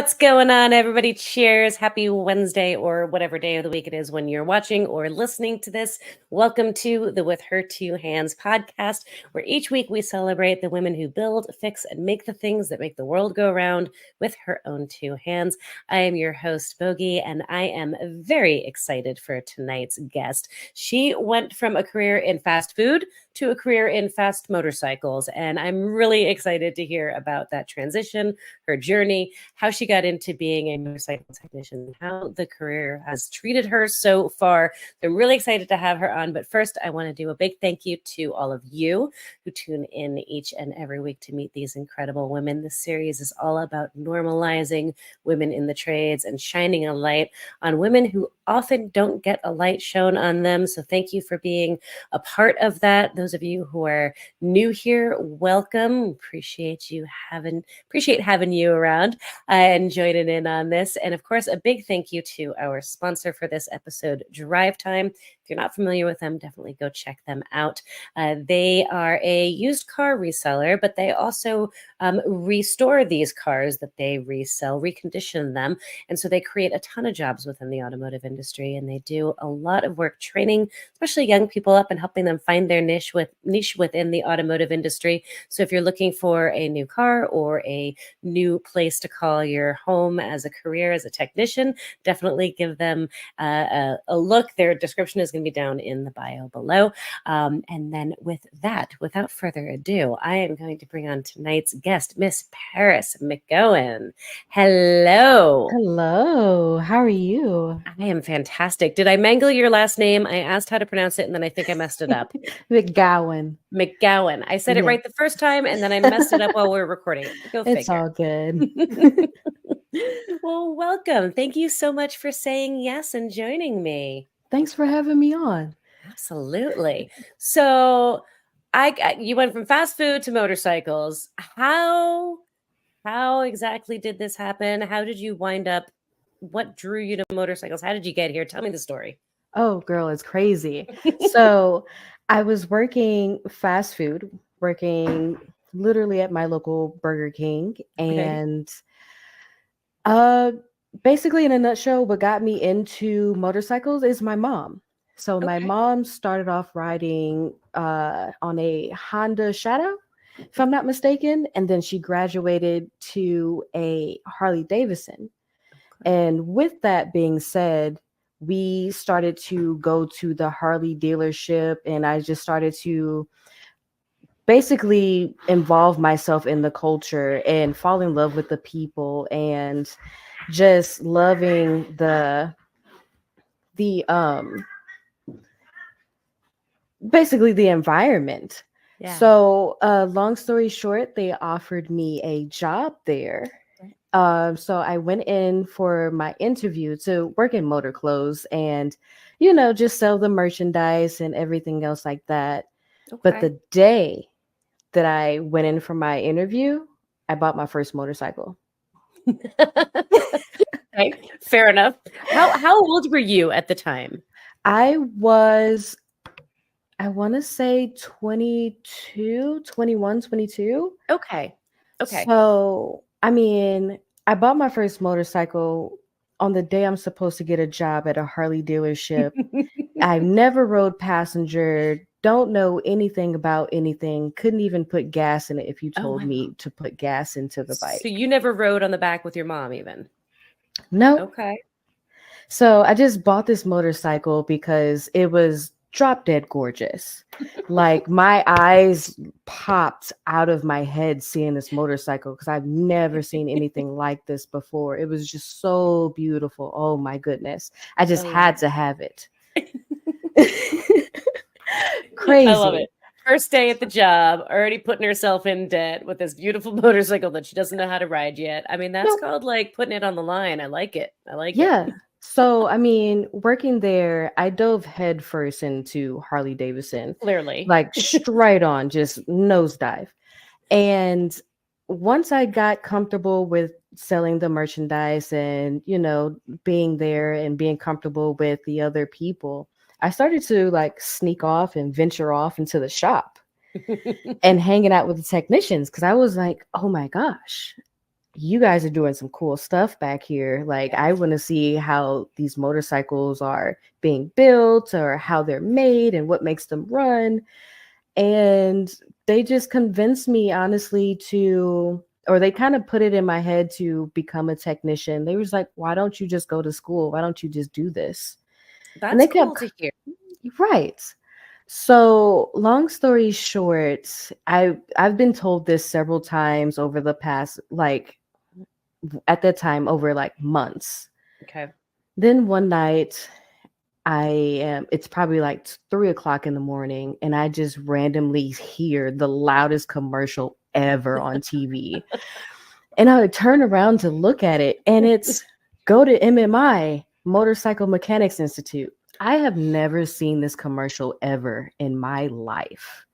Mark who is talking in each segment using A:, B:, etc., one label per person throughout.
A: What's going on, everybody? Cheers. Happy Wednesday or whatever day of the week it is when you're watching or listening to this. Welcome to the With Her Two Hands podcast, where each week we celebrate the women who build, fix, and make the things that make the world go round with her own two hands. I am your host, Bogey, and I am very excited for tonight's guest. She went from a career in fast food to a career in fast motorcycles, and I'm really excited to hear about that transition, her journey, how she got into being a motorcycle technician, how the career has treated her so far. I'm really excited to have her on. But first, I want to do a big thank you to all of you who tune in each and every week to meet these incredible women. This series is all about normalizing women in the trades and shining a light on women who often don't get a light shown on them. So thank you for being a part of that. Those of you who are new here, welcome. Appreciate having you around and joining in on this. And of course, a big thank you to our sponsor for this episode, DriveTime. If you're not familiar with them, definitely go check them out. They are a used car reseller, but they also restore these cars that they resell, recondition them. And so they create a ton of jobs within the automotive industry, and they do a lot of work training, especially young people up and helping them find their niche within the automotive industry. So if you're looking for a new car or a new place to call your home as a career as a technician, definitely give them a look. Their description is going to be down in the bio below. And then with that, without further ado, I am going to bring on tonight's guest, Miss Paris McGowan. Hello.
B: Hello, how are you?
A: I am fantastic. Did I mangle your last name? I asked how to pronounce it, and then I think I messed it up.
B: McGowan.
A: McGowan. I said it right the first time, and then I messed it up while we were recording. Go figure.
B: It's all good.
A: Well, welcome. Thank you so much for saying yes and joining me.
B: Thanks for having me on.
A: Absolutely. So you went from fast food to motorcycles. How exactly did this happen? How did you wind up? What drew you to motorcycles? How did you get here? Tell me the story.
B: Oh, girl, it's crazy. So I was working fast food, working literally at my local Burger King. And basically, in a nutshell, what got me into motorcycles is my mom. So my mom started off riding on a Honda Shadow, if I'm not mistaken. And then she graduated to a Harley Davidson. And with that being said, we started to go to the Harley dealership, and I just started to basically involve myself in the culture and fall in love with the people and just loving basically the environment. Yeah. So long story short, they offered me a job there. So I went in for my interview to work in motor clothes and, just sell the merchandise and everything else like that. Okay. But the day that I went in for my interview, I bought my first motorcycle.
A: Okay, fair enough. How old were you at the time?
B: I want to say 22, 21, 22.
A: Okay.
B: So, I bought my first motorcycle on the day I'm supposed to get a job at a Harley dealership. I've never rode passenger, don't know anything about anything, couldn't even put gas in it if you told me to put gas into the bike.
A: So you never rode on the back with your mom even?
B: No.
A: Okay.
B: So I just bought this motorcycle because it was drop dead gorgeous. Like my eyes popped out of my head seeing this motorcycle because I've never seen anything like this before. It was just so beautiful. Oh my goodness. I just had to have it. Crazy.
A: I love it. First day at the job, already putting herself in debt with this beautiful motorcycle that she doesn't know how to ride yet. I mean, that's called like putting it on the line. I like it.
B: Yeah. So, working there, I dove headfirst into Harley Davidson.
A: Clearly.
B: Like straight on, just nosedive. And once I got comfortable with selling the merchandise and, being there and being comfortable with the other people, I started to like sneak off and venture off into the shop and hanging out with the technicians because I was like, oh my gosh, you guys are doing some cool stuff back here. Like, I want to see how these motorcycles are being built or how they're made and what makes them run. And they just convinced me, honestly, or they kind of put it in my head to become a technician. They was like, why don't you just go to school? Why don't you just do this? And
A: That's
B: they
A: cool
B: kept,
A: to hear.
B: right. So, long story short, I've been told this several times over the past, like, at that time, over like months.
A: Okay.
B: Then one night, it's probably like 3 o'clock in the morning, and I just randomly hear the loudest commercial ever on TV. And I would turn around to look at it, and it's go to MMI, Motorcycle Mechanics Institute. I have never seen this commercial ever in my life.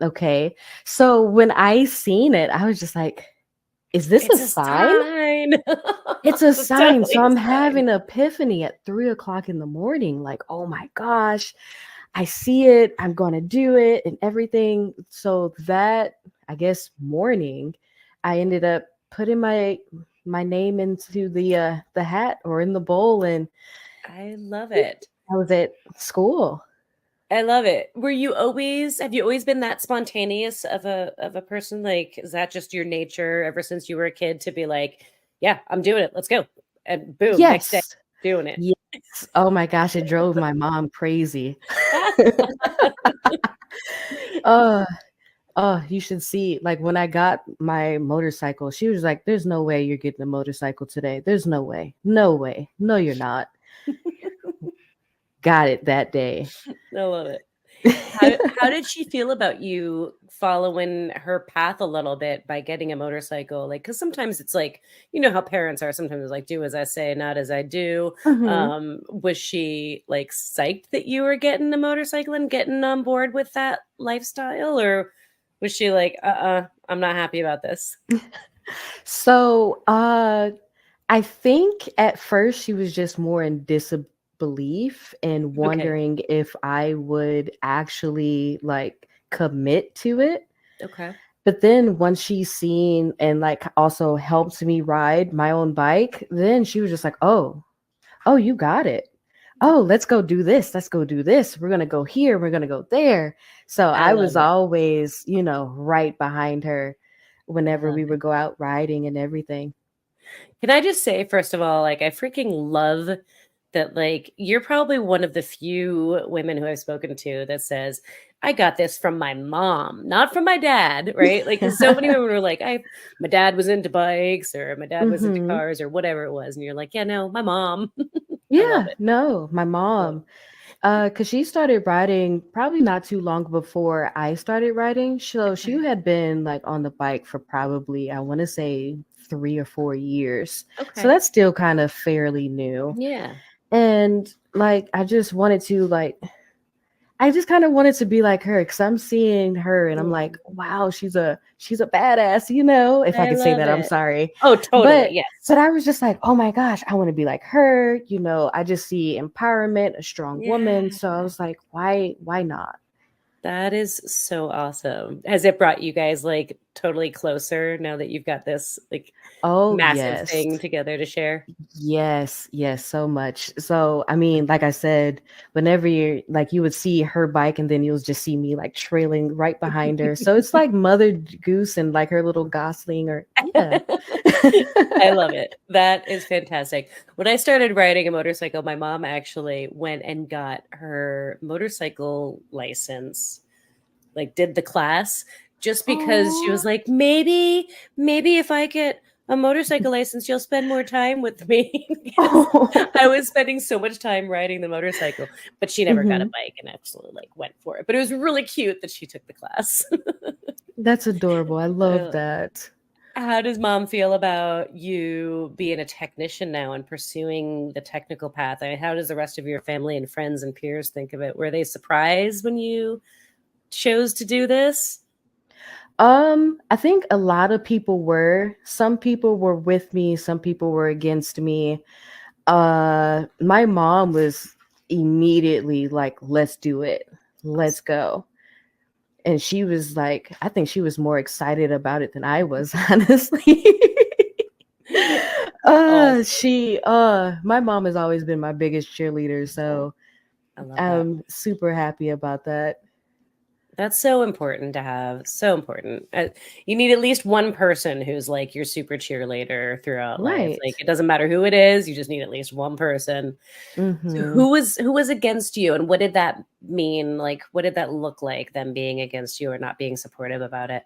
B: Okay. So when I seen it, I was just like, is this
A: It's
B: a
A: a
B: sign?
A: sign.
B: It's a
A: It's
B: sign.
A: totally
B: So
A: a
B: I'm
A: sign.
B: having an epiphany at 3 o'clock in the morning. Like, oh my gosh, I see it. I'm going to do it and everything. So that, I guess, morning, I ended up putting my name into the hat or in the bowl, and
A: I love it.
B: I was at school.
A: I love it. Have you always been that spontaneous of a person? Like, is that just your nature ever since you were a kid to be like, yeah, I'm doing it. Let's go. And boom, next day,
B: Yes.
A: doing it.
B: Yes. Oh my gosh, it drove my mom crazy. uh you should see, like, when I got my motorcycle, she was like, there's no way you're getting a motorcycle today. There's no way. No way. No, you're not. Got it that day.
A: I love it. How did she feel about you following her path a little bit by getting a motorcycle? Like, because sometimes it's like, you know how parents are. Sometimes it's like, do as I say, not as I do.
B: Mhm.
A: Was she like psyched that you were getting a motorcycle and getting on board with that lifestyle, or was she like, I'm not happy about this?
B: So, I think at first she was just more in disbelief and
A: Okay.
B: wondering if I would actually like commit to it.
A: Okay.
B: But then once she's seen and like also helped me ride my own bike, then she was just like, oh, you got it. Oh, let's go do this. Let's go do this. We're going to go here. We're going to go there. So
A: I
B: I
A: love
B: was
A: it.
B: always, right behind her
A: I
B: whenever
A: love
B: we
A: it.
B: would go out riding and everything.
A: Can I just say, first of all, like, I freaking love that, like, you're probably one of the few women who I've spoken to that says, I got this from my mom, not from my dad, right? Like, because so many women were like, my dad was into bikes or my dad was into
B: Hmm.
A: cars or whatever it was. And you're like, yeah, no, my mom. I love
B: Yeah,
A: it.
B: no, my
A: Love
B: mom. Because she started riding probably not too long before I started riding. So she
A: it.
B: had been like on the bike for probably, I want to say, 3 or 4 years. So
A: Okay.
B: that's still kind of fairly new.
A: Yeah.
B: And like, I just kind of wanted to be like her because I'm seeing her and I'm like,
A: Mm.
B: wow, she's a badass, if I
A: I
B: could say
A: love
B: that, I'm
A: it.
B: sorry.
A: Oh, totally.
B: But
A: Yes.
B: but I was just like, oh my gosh, I want to be like her, I just see empowerment, a strong woman.
A: Yeah.
B: So I was like, why not?
A: That is so awesome. Has it brought you guys like totally closer now that you've got this like
B: Oh
A: massive
B: yes.
A: thing together to share?
B: Yes, yes, so much. So, I mean, like I said, whenever you're like, you would see her bike and then you'll just see me like trailing right behind her. So it's like Mother Goose and like her little Gosling, or yeah.
A: I love it. That is fantastic. When I started riding a motorcycle, my mom actually went and got her motorcycle license, like did the class just because she
B: Oh,
A: was like, maybe if I get a motorcycle license, you'll spend more time with me because I
B: oh.
A: was spending so much time riding the motorcycle, but she never got a
B: Hmm.
A: bike and absolutely like went for it. But it was really cute that she took the class.
B: That's adorable. I love
A: Uh,
B: that.
A: How does mom feel about you being a technician now and pursuing the technical path? I mean, how does the rest of your family and friends and peers think of it? Were they surprised when you chose to do this?
B: I think a lot of people were. Some people were with me, some people were against me. My mom was immediately like, let's do it. Let's
A: Awesome.
B: go. And she was like, I think she was more excited about it than I was, honestly. My mom has always been my biggest cheerleader, so
A: I love that.
B: I'm super happy about that.
A: That's so important to have. So important. You need at least one person who's like your super cheerleader throughout life.
B: Right.
A: Like it doesn't matter who it is, you just need at least one person. So
B: Mm-hmm.
A: who was against you, and what did that mean? Like what did that look like, them being against you or not being supportive about it?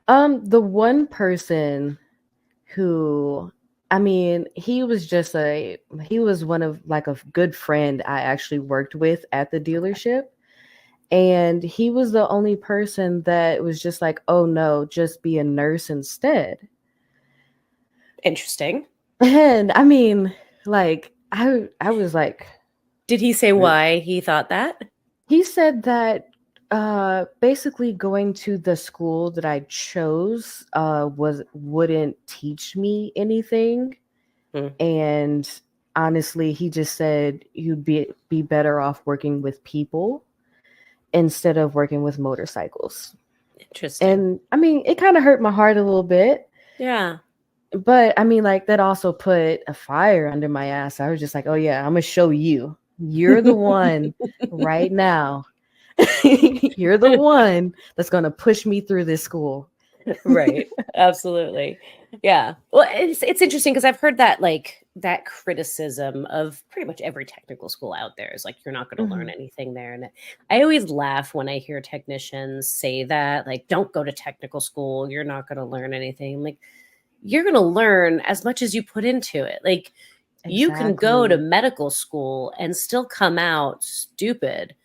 B: The one person who, I mean, he was one of like a good friend I actually worked with at the dealership. And he was the only person that was just like, oh no, just be a nurse instead.
A: Interesting.
B: And I mean, like, I was like,
A: Did he say why he thought that?
B: he said that basically going to the school that I chose wouldn't teach me anything.
A: Hmm.
B: And honestly, he just said you'd be better off working with people instead of working with motorcycles.
A: Interesting.
B: And I mean, it kind of hurt my heart a little bit.
A: Yeah.
B: But I mean, like, that also put a fire under my ass. I was just like, oh, yeah, I'm going to show you. You're the one right now. You're the one that's going to push me through this school.
A: Right. Absolutely. Yeah. Well, it's interesting because I've heard that like that criticism of pretty much every technical school out there is like you're not going to learn
B: Mhm.
A: anything there. And I always laugh when I hear technicians say that, like, don't go to technical school, you're not going to learn anything. I'm like, you're going to learn as much as you put into it. Like you can go to
B: Exactly.
A: medical school and still come out stupid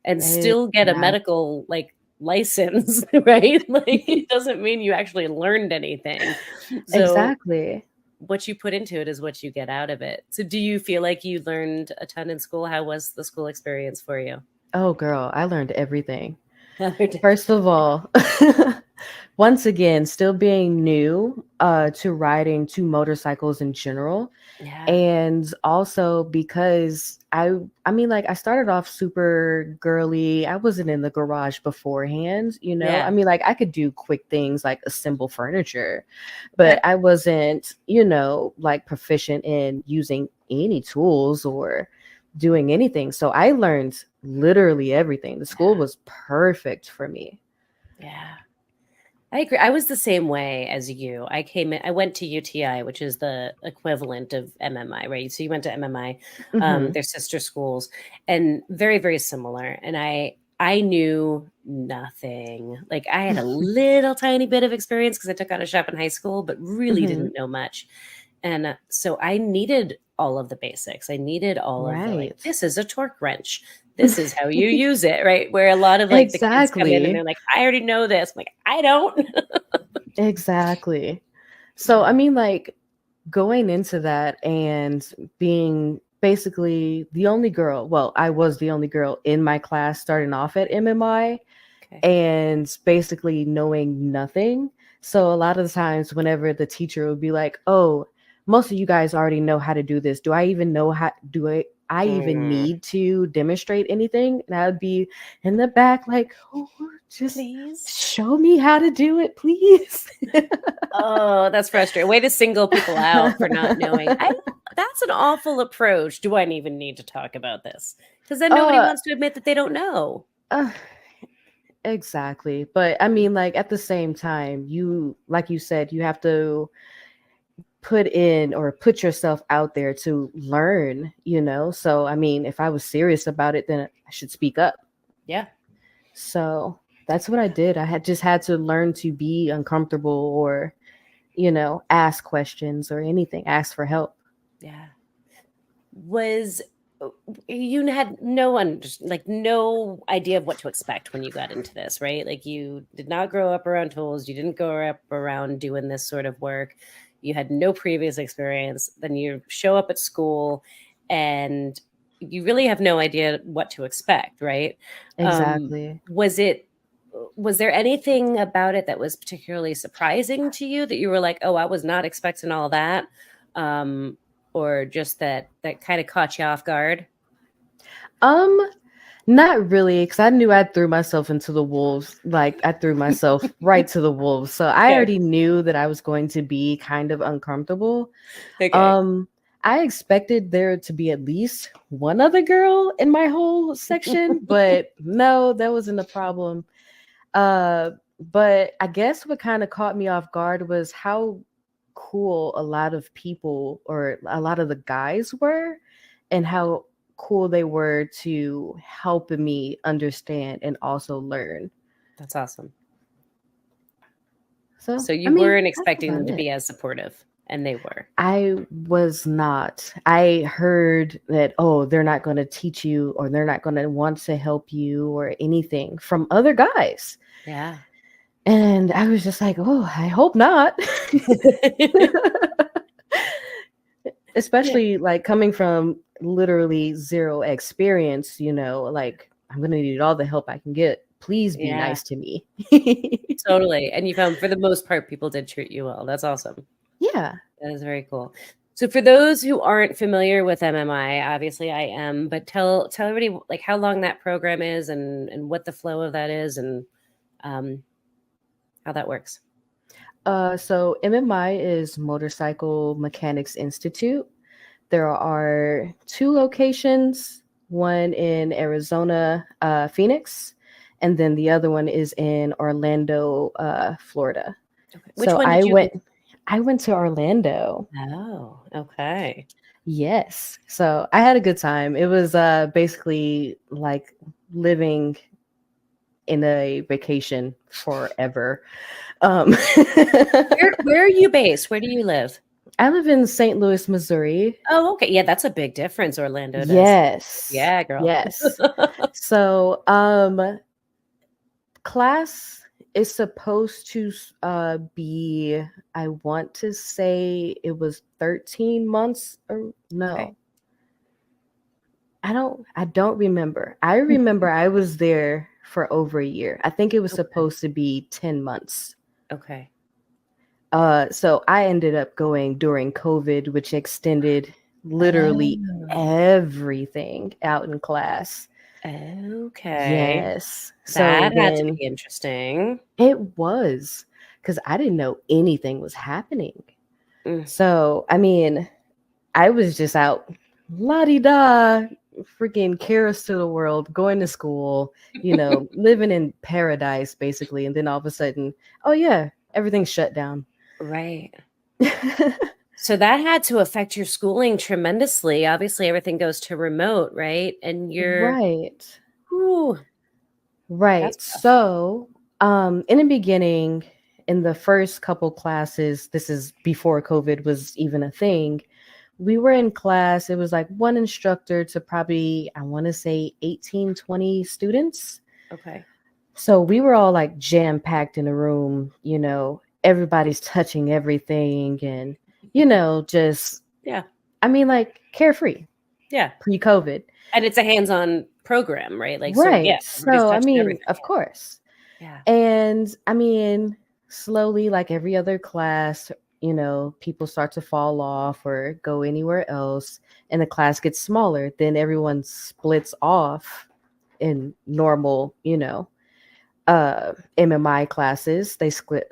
A: and still get a
B: Exactly.
A: medical like license, right? Like it doesn't mean you actually learned anything. So
B: Exactly.
A: what you put into it is what you get out of it. So do you feel like you learned a ton in school? How was the school experience for you?
B: Oh, girl, I learned everything.
A: Yeah.
B: First of all, once again, still being new to riding to motorcycles in general. And also because I mean, like, I started off super girly. I wasn't in the garage beforehand, you know. I
A: Yeah.
B: mean, like, I could do quick things like assemble furniture,
A: Okay.
B: but I wasn't, you know, like, proficient in using any tools or doing anything. So I learned literally everything. The school
A: Yeah.
B: was perfect for me.
A: Yeah. I agree. I was the same way as you. I went to UTI, which is the equivalent of MMI, right? So you went to MMI,
B: Hmm.
A: their sister schools, and very, very similar. And I knew nothing. Like I had a little tiny bit of experience because I took out a shop in high school, but really
B: Hmm.
A: didn't know much. And so I needed all of the basics. I needed all of the like,
B: Right.
A: this is a torque wrench. This is how you use it, right? Where a lot of like the kids come in and
B: Exactly.
A: they're like, I already know this. I'm like, I don't.
B: Exactly. So, I
A: Yeah.
B: mean, like, going into that and being basically the only girl, well, I was the only girl in my class starting off at MMI
A: Okay.
B: and basically knowing nothing. So, a lot of the times, whenever the teacher would be like, oh, most of you guys already know how to do this. Do I even know how, I even
A: Mm,
B: need to demonstrate anything? And I would be in the back, like, oh, just
A: please.
B: show me how to do it, please.
A: Oh, that's frustrating. Way to single people out for not knowing. That's an awful approach. Do I even need to talk about this? Because then nobody
B: uh,
A: wants to admit that they don't know.
B: uh, exactly. But I mean, like, at the same time, like you said, you have to put in or put yourself out there to learn, you know? So, I mean, if I was serious about it, then I should speak up.
A: Yeah.
B: So that's what I did. I had to learn to be uncomfortable or, you know, ask questions or anything, ask for help.
A: Yeah. Was you had like no idea of what to expect when you got into this, right? Like you did not grow up around tools, you didn't grow up around doing this sort of work. You had no previous experience. Then you show up at school and you really have no idea what to expect, right?
B: Exactly.
A: Was it was there anything about it that was particularly surprising to you that you were like, "Oh, I was not expecting all that?" Um, or just that kind of caught you off guard?
B: Um, Not really, because I knew I threw myself into the wolves. Like I threw myself right to the wolves. So I
A: Okay.
B: already knew that I was going to be kind of uncomfortable.
A: Okay.
B: Um, I expected there to be at least one other girl in my whole section, but no, that wasn't a problem. Uh, but I guess what kind of caught me off guard was how cool a lot of people or a lot of the guys were, and how cool they were to help me understand and also learn.
A: That's awesome.
B: So,
A: So
B: I
A: you
B: mean,
A: weren't
B: that's
A: expecting them
B: about
A: to
B: it.
A: be as supportive, and they were.
B: I was not. I heard that, oh, they're not going to teach you or they're not going to want to help you or anything from other guys.
A: Yeah.
B: And I was just like, oh, I hope not.
A: Yeah.
B: Especially like coming from literally zero experience, like I'm going to need all the help I can get. Please be
A: Yeah.
B: nice to me.
A: Totally. And you found for the most part people did treat you well. That's awesome.
B: Yeah.
A: That is very cool. So for those who aren't familiar with MMI, obviously I am, but tell everybody like how long that program is and what the flow of that is and um, how that works.
B: So MMI is Motorcycle Mechanics Institute. There are two locations, one in Arizona, Phoenix, and then the other one is in Orlando, Florida.
A: Okay. Which
B: So
A: one did
B: I
A: you go?
B: went to Orlando.
A: Oh, okay.
B: Yes. So I had a good time. It was basically like living in a vacation forever. Um
A: Where are you based? Where do you live?
B: I live in St. Louis, Missouri.
A: Oh, okay. Yeah, that's a big difference. Orlando does.
B: Yes.
A: Yeah, girl.
B: Yes. So, class is supposed to be, I want to say it was 13 months or
A: Okay.
B: no. I don't remember. I remember I was there for over a year. I think it was
A: Okay.
B: supposed to be 10 months.
A: Okay.
B: So I ended up going during COVID, which extended literally
A: Oh,
B: everything out in class.
A: okay.
B: Yes. So
A: That had to
B: then
A: be interesting.
B: it was, because I didn't know anything was happening.
A: Mm,
B: So, I mean, I was just out la di da, freaking cares to the world, going to school, living in paradise basically. And then all of a sudden, oh yeah, everything's shut down.
A: right. So that had to affect your schooling tremendously. Obviously, everything goes to remote, right? And you're,
B: Right.
A: whew, that's
B: Right.
A: rough.
B: So, in the beginning, in the first couple classes, this is before COVID was even a thing, we were in class. It was like one instructor to probably, I want to say 18, 20 students.
A: Okay.
B: So we were all like jam packed in a room, everybody's touching everything and, just,
A: Yeah.
B: I mean, like carefree
A: Yeah.
B: pre COVID.
A: And it's a hands-on program, right? Like, so yeah,
B: Right.
A: everybody's
B: So, I
A: touching
B: mean,
A: everything.
B: of course.
A: Yeah.
B: And I mean, slowly, like every other class, people start to fall off or go anywhere else, and the class gets smaller. Then everyone splits off in normal, MMI classes. They split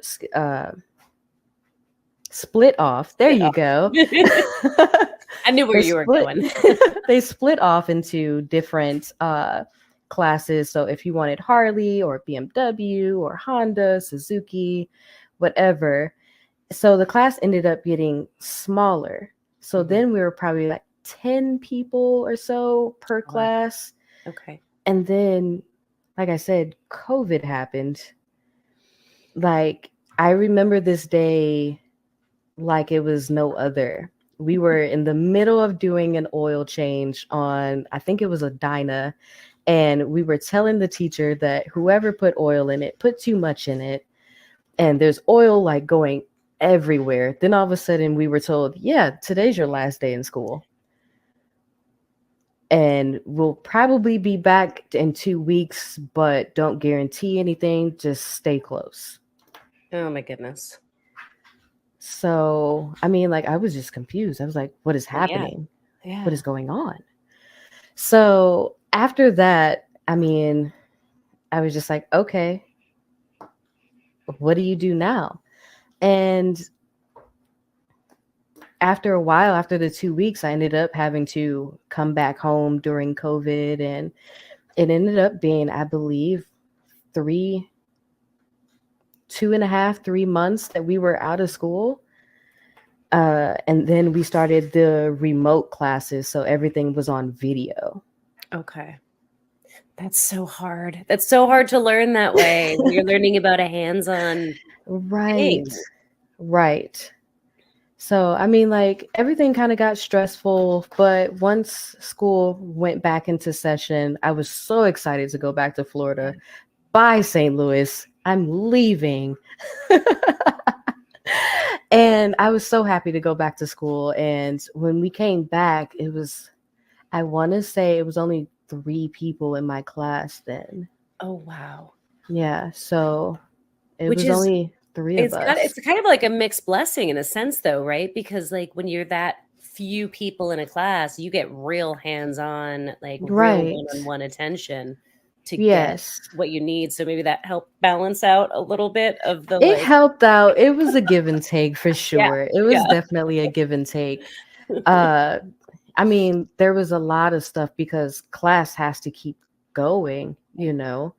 B: off. There
A: Split
B: you
A: off.
B: go.
A: I knew where
B: they
A: you were
B: split
A: going.
B: they split off into different classes. So if you wanted Harley or BMW or Honda, Suzuki, whatever. So the class ended up getting smaller. So
A: Mhm.
B: then we were probably like 10 people or so per
A: Wow.
B: class.
A: Okay.
B: And then, like I said, COVID happened. Like, I remember this day like it was no other. We were in the middle of doing an oil change on, I think it was a Dyna, and we were telling the teacher that whoever put oil in it put too much in it, and there's oil like going everywhere. Then all of a sudden we were told, yeah, today's your last day in school. And we'll probably be back in 2 weeks, but don't guarantee anything. Just stay close.
A: Oh my goodness.
B: So, I mean, like, I was just confused. I was like, what is
A: Yeah.
B: happening? What
A: Yeah.
B: is going on? So, after that, I mean, I was just like, okay, what do you do now? And after a while, after the 2 weeks, I ended up having to come back home during COVID. And it ended up being, I believe, 2.5, 3 months that we were out of school. And then we started the remote classes. So everything was on video.
A: Okay. That's so hard. That's so hard to learn that way. You're learning about a hands-on
B: Right.
A: thing.
B: Right. So, I mean, like everything kind of got stressful, but once school went back into session, I was so excited to go back to Florida. Bye, St. Louis. I'm leaving. And I was so happy to go back to school. And when we came back, I want to say it was only 3 people in my class then.
A: Oh, wow.
B: Yeah. So it
A: Which
B: was
A: is
B: only 3 of us.
A: it's kind of like a mixed blessing in a sense though, right? Because like when you're that few people in a class, you get real hands-on, like real
B: Right.
A: one-on-one attention to get
B: Yes.
A: what you need. So maybe that helped balance out a little bit of the
B: It
A: like,
B: helped out. It was a give and take for
A: yeah,
B: sure. It was
A: yeah.
B: definitely a give and take. Uh, I mean, there was a lot of stuff because class has to keep going, you know.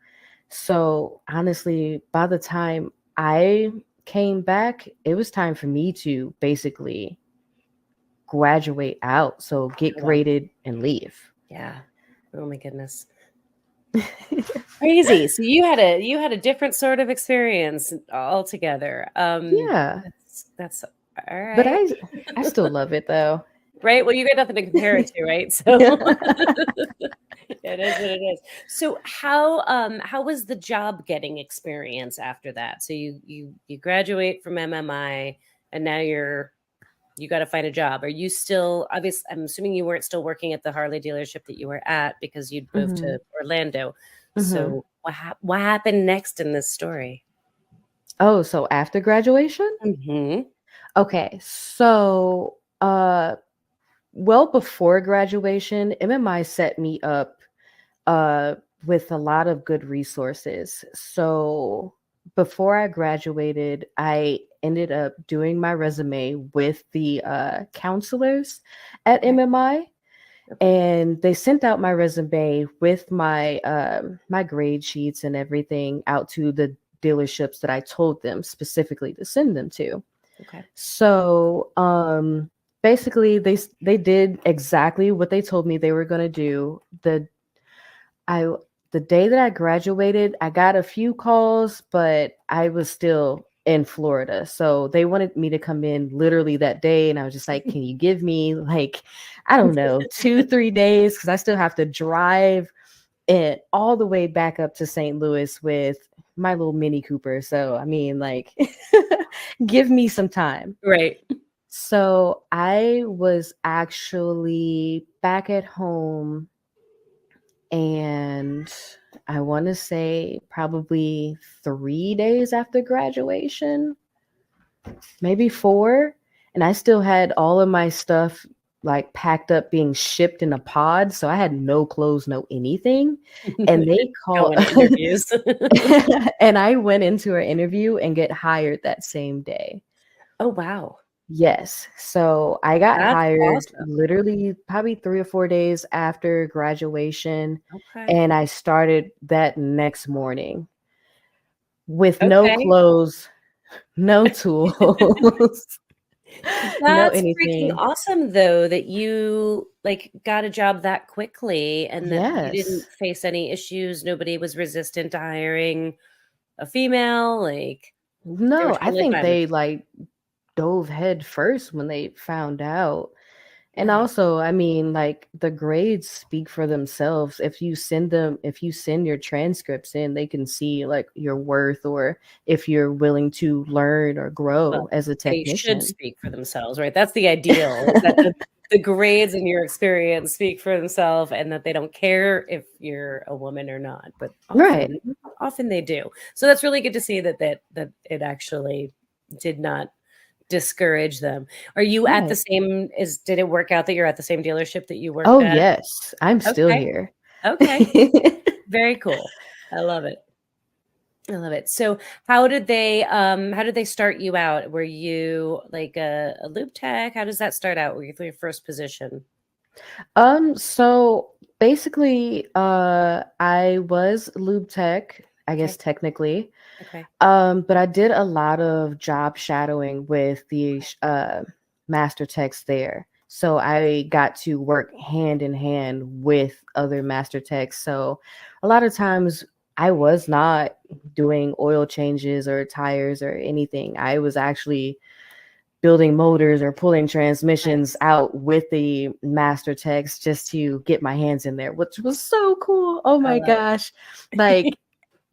B: So honestly, by the time I came back, it was time for me to basically graduate out. So get
A: Wow.
B: graded and leave.
A: Yeah. Oh my goodness. Crazy. So you had a different sort of experience altogether.
B: Yeah.
A: That's all
B: But
A: right.
B: I still love it though.
A: Right? Well, you got nothing to compare it to, right? So it is what it is. So how was the job getting experience after that? So you graduate from MMI and now you got to find a job. Are you still obviously I'm assuming you weren't still working at the Harley dealership that you were at because you'd moved
B: Hmm.
A: to Orlando.
B: Hmm.
A: So what happened next in this story?
B: Oh, so after graduation?
A: Mhm.
B: Okay, so well before graduation, MMI set me up uh with a lot of good resources. So before I graduated, I ended up doing my resume with the counselors at
A: Okay.
B: MMI,
A: Okay.
B: and they sent out my resume with my my grade sheets and everything out to the dealerships that I told them specifically to send them to.
A: Okay.
B: So, basically they did exactly what they told me they were going to do. I the day that I graduated, I got a few calls, but I was still in Florida. So they wanted me to come in literally that day, and I was just like, "Can you give me like I don't know, 2 3 days cuz I still have to drive it all the way back up to St. Louis with my little Mini Cooper." So, I mean, like give me some time.
A: Right.
B: So I was actually back at home, and I want to say probably 3 days after graduation, maybe 4. And I still had all of my stuff like packed up being shipped in a pod. So I had no clothes, no anything. And they called,
A: Going to interviews.
B: and I went into an interview and get hired that same day.
A: Oh, wow.
B: Yes. So I got
A: That's
B: hired
A: awesome.
B: literally probably 3 or 4 days after graduation,
A: Okay.
B: and I started that next morning with no
A: Okay.
B: clothes, no tools, no
A: That's freaking
B: anything.
A: awesome though that you like got a job that quickly and that you
B: Yes.
A: didn't face any issues. Nobody was resistant to hiring a female. Like they were
B: No, I
A: totally
B: think
A: fine with
B: they like dove head first when they found out.
A: it.
B: And
A: Nice.
B: also, I mean, like the grades speak for themselves. If you send your transcripts in, they can see like your worth or if you're willing to learn or grow
A: Well,
B: as a
A: they should
B: technician.
A: speak for themselves, right? That's the ideal is that the grades and your experience speak for themselves and that they don't care if you're a woman or not, but
B: Right.
A: often they do. So that's really good to see that it actually did not discourage them. Are you at the
B: Right.
A: same is did it work out that you're at the same dealership that you worked
B: Oh,
A: at?
B: yes. I'm still
A: Okay.
B: here.
A: Okay. Very cool. I love it. I love it. So how did they start you out? Were you like a lube tech? How does that start out? Were you your first position?
B: So basically, I was lube tech, I guess
A: Okay.
B: technically.
A: Okay.
B: But I did a lot of job shadowing with the master techs there. So I got to work hand in hand with other master techs. So a lot of times I was not doing oil changes or tires or anything. I was actually building motors or pulling transmissions
A: Nice.
B: out with the master techs just to get my hands in there, which was so cool. Oh
A: I
B: my
A: love
B: gosh.
A: it.
B: Like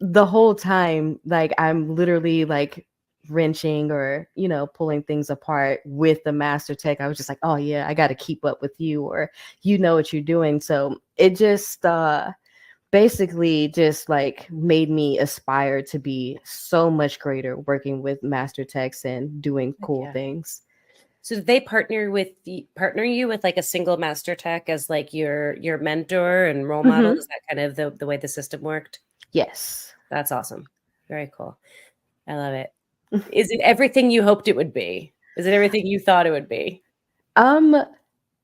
B: the whole time, like I'm literally like wrenching or, pulling things apart with the master tech. I was just like, oh yeah, I got to keep up with you, or you know what you're doing. So it just basically just like made me aspire to be so much greater working with master techs and doing
A: Heck
B: cool
A: yeah.
B: things.
A: So did they partner you with like a single master tech as like your mentor and role model?
B: Hmm.
A: Is that kind of the way the system worked?
B: Yes.
A: That's awesome. Very cool. I love it. Is it everything you hoped it would be? Is it everything you thought it would be?
B: Um,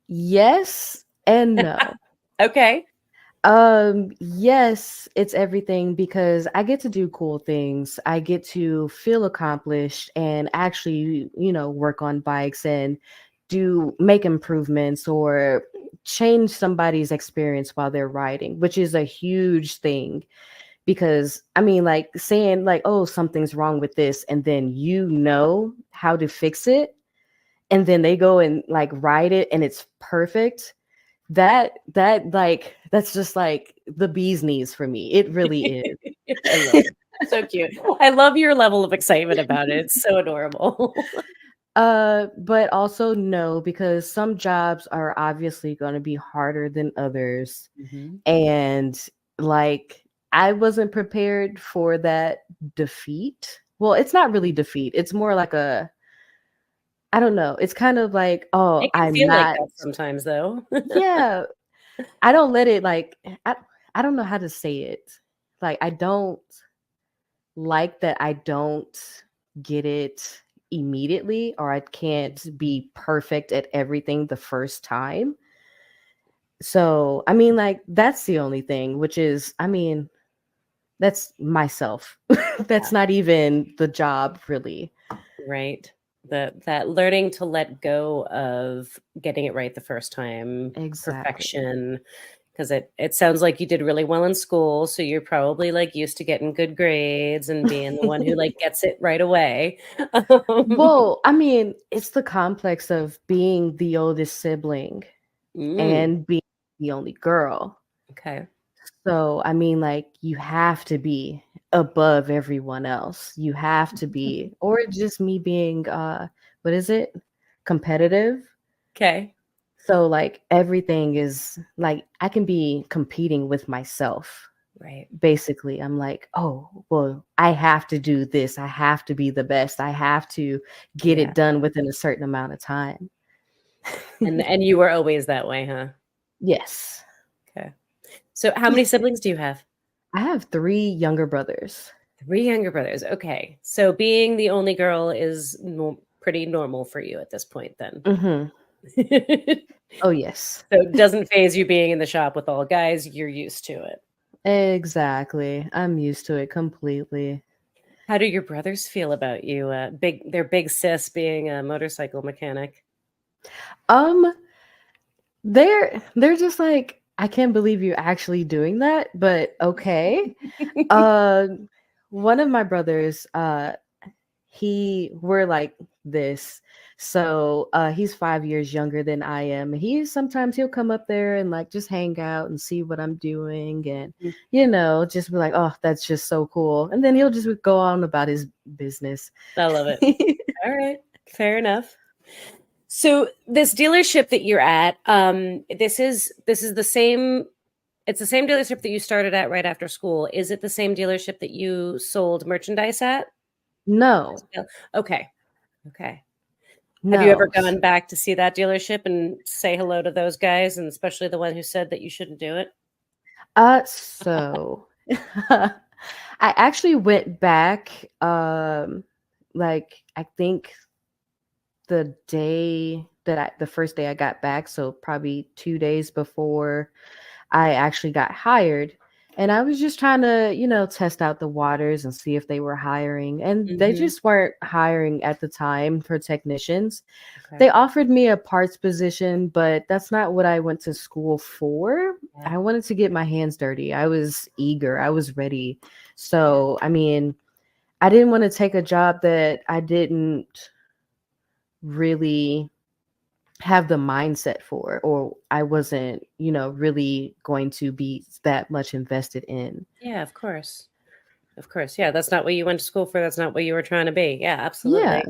B: yes and no.
A: Okay.
B: Yes, it's everything because I get to do cool things. I get to feel accomplished and actually, work on bikes and make improvements or change somebody's experience while they're riding, which is a huge thing because I mean, like saying like, oh, something's wrong with this, and then you know how to fix it, and then they go and like ride it and it's perfect. That's just like the bee's knees for me. It really is.
A: I love it. So cute. I love your level of excitement about it. It's so adorable.
B: But also no, because some jobs are obviously going to be harder than others.
A: Mhm.
B: And like I wasn't prepared for that defeat. Well, it's not really defeat. It's more like I don't know. It's kind of like, oh,
A: It can
B: I'm
A: feel like
B: not.
A: that sometimes though.
B: Yeah, I don't let it like I don't know how to say it. Like I don't like that I don't get it immediately, or I can't be perfect at everything the first time. So, I mean, like that's the only thing, which is, I mean, that's myself. That's not even the job really.
A: Right. That learning to let go of getting it right the first time,
B: Exactly.
A: perfection, because it sounds like you did really well in school, so you're probably like used to getting good grades and being the one who like gets it right away. Um,
B: Well, I mean, it's the complex of being the oldest sibling
A: mm,
B: and being the only girl.
A: okay.
B: So, I mean, like, you have to be above everyone else. You have to be, or just me being, what is it? Competitive.
A: Okay.
B: So, like, everything is like, I can be competing with myself.
A: Right.
B: Basically, I'm like, oh, well, I have to do this. I have to be the best. I have to get
A: Yeah.
B: it done within a certain amount of time.
A: And you were always that way, huh?
B: Yes.
A: Okay. So how many siblings do you have?
B: I have 3 younger brothers.
A: 3 younger brothers. Okay. So being the only girl is pretty normal for you at this point then.
B: Hmm. Oh, yes.
A: So it doesn't phase you being in the shop with all guys, you're used to it.
B: Exactly. I'm used to it completely.
A: How do your brothers feel about you? They're big sis being a motorcycle mechanic.
B: Um, they're just like, I can't believe you're actually doing that, but okay. Uh, one of my brothers, we're like this. So he's 5 years younger than I am. He'll come up there and like just hang out and see what I'm doing and
A: Mm,
B: just be like, oh, that's just so cool. And then he'll just go on about his business.
A: I love it. All right, fair enough. So this dealership that you're at, this is the same. It's the same dealership that you started at right after school. Is it the same dealership that you sold merchandise at?
B: No,
A: Okay. Okay. Have you ever
B: no.
A: gone back to see that dealership and say hello to those guys, and especially the one who said that you shouldn't do it?
B: So I actually went back, like I think the first day I got back, so probably 2 days before I actually got hired. And I was just trying to, test out the waters and see if they were hiring. And they
A: Mm-hmm.
B: just weren't hiring at the time for technicians.
A: Okay.
B: They offered me a parts position, but that's not what I went to school for.
A: Yeah.
B: I wanted to get my hands dirty. I was eager, I was ready.
A: Yeah.
B: So, I mean, I didn't want to take a job that I didn't really have the mindset for, or I wasn't, really going to be that much invested in.
A: Yeah, of course. Of course. Yeah, that's not what you went to school for. That's not what you were trying to be. Yeah,
B: Yeah.
A: absolutely.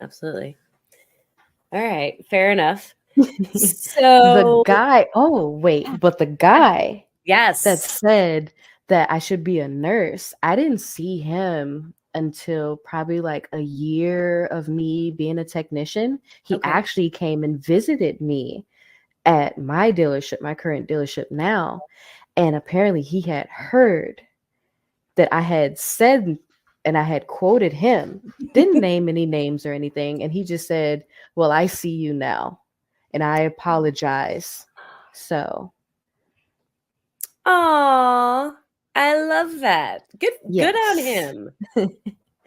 A: Absolutely. All right, fair enough.
B: The
A: So,
B: guy, oh, wait, but the guy that
A: yes.
B: said that I should be a nurse, I didn't see him until probably like a year of me being a technician. He
A: Okay.
B: actually came and visited me at my dealership, my current dealership now. And apparently he had heard that I had said, and I had quoted him, didn't name any names or anything. And he just said, "Well, I see you now, and I apologize." So,
A: Aw, I love that. Good on
B: yes.
A: him.